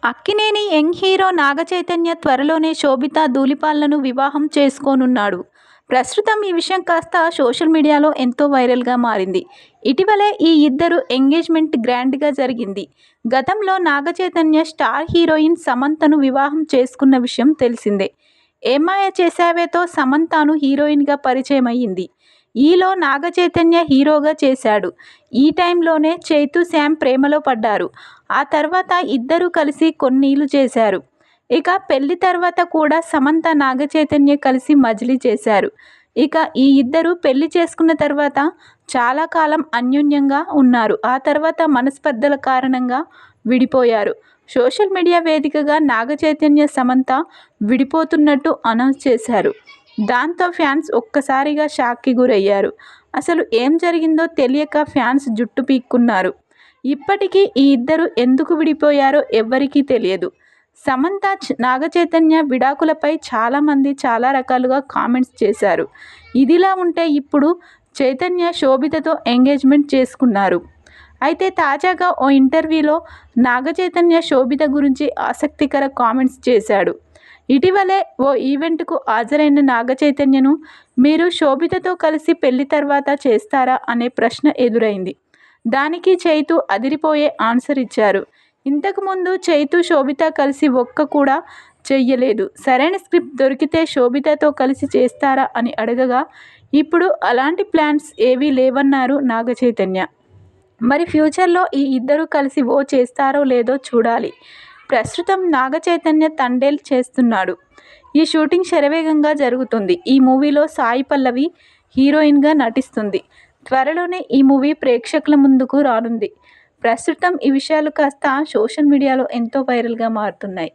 Akkineni young hero Naga Chaitanya త్వరలోనే శోభిత ధూళిపాలను వివాహం చేసుకోనున్నాడు. ప్రస్తుతం ఈ విషయం కాస్త సోషల్ మీడియాలో ఎంతో వైరల్గా మారింది. ఇటీవలే ఈ ఇద్దరు ఎంగేజ్మెంట్ గ్రాండ్గా జరిగింది. గతంలో నాగచైతన్య స్టార్ హీరోయిన్ సమంతను వివాహం చేసుకున్న విషయం తెలిసిందే. ఏమాయ చేశావేతో సమంతను హీరోయిన్గా పరిచయం అయ్యింది. ఈలో నాగచైతన్య హీరోగా చేశాడు. ఈ టైంలోనే చైతూ శ్యామ్ ప్రేమలో పడ్డారు. ఆ తర్వాత ఇద్దరూ కలిసి కొన్నేళ్లు చేశారు. ఇక పెళ్లి తర్వాత కూడా సమంత నాగచైతన్య కలిసి మజిలీ చేశారు. ఇక ఈ ఇద్దరు పెళ్లి చేసుకున్న తర్వాత చాలా కాలం అన్యోన్యంగా ఉన్నారు. ఆ తర్వాత మనస్పర్ధల కారణంగా విడిపోయారు. సోషల్ మీడియా వేదికగా నాగచైతన్య సమంత విడిపోతున్నట్టు అనౌన్స్ చేశారు. దాంతో ఫ్యాన్స్ ఒక్కసారిగా షాక్కి గురయ్యారు. అసలు ఏం జరిగిందో తెలియక ఫ్యాన్స్ జుట్టు పీక్కున్నారు. ఇప్పటికీ ఈ ఇద్దరు ఎందుకు విడిపోయారో ఎవ్వరికీ తెలియదు. సమంత నాగచైతన్య విడాకులపై చాలామంది చాలా రకాలుగా కామెంట్స్ చేశారు. ఇదిలా ఉంటే ఇప్పుడు చైతన్య శోభితతో ఎంగేజ్మెంట్ చేసుకున్నారు. అయితే తాజాగా ఓ ఇంటర్వ్యూలో నాగచైతన్య శోభిత గురించి ఆసక్తికర కామెంట్స్ చేశాడు. ఇటీవలే ఓ ఈవెంట్కు హాజరైన నాగచైతన్యను మీరు శోభితతో కలిసి పెళ్లి తర్వాత చేస్తారా అనే ప్రశ్న ఎదురైంది. దానికి చైతూ అదిరిపోయే ఆన్సర్ ఇచ్చారు. ఇంతకుముందు చైతూ శోభిత కలిసి ఒక్క కూడా చెయ్యలేదు. సరైన స్క్రిప్ట్ దొరికితే శోభితతో కలిసి చేస్తారా అని అడగగా ఇప్పుడు అలాంటి ప్లాన్స్ ఏవీ లేవన్నారు నాగచైతన్య. మరి ఫ్యూచర్లో ఈ ఇద్దరు కలిసి ఓ చేస్తారో లేదో చూడాలి. ప్రస్తుతం నాగచైతన్య తండేల్ చేస్తున్నాడు. ఈ షూటింగ్ శరవేగంగా జరుగుతుంది. ఈ మూవీలో సాయి పల్లవి హీరోయిన్గా నటిస్తుంది. త్వరలోనే ఈ మూవీ ప్రేక్షకుల ముందుకు రానుంది. ప్రస్తుతం ఈ విషయాలు కాస్త సోషల్ మీడియాలో ఎంతో వైరల్గా మారుతున్నాయి.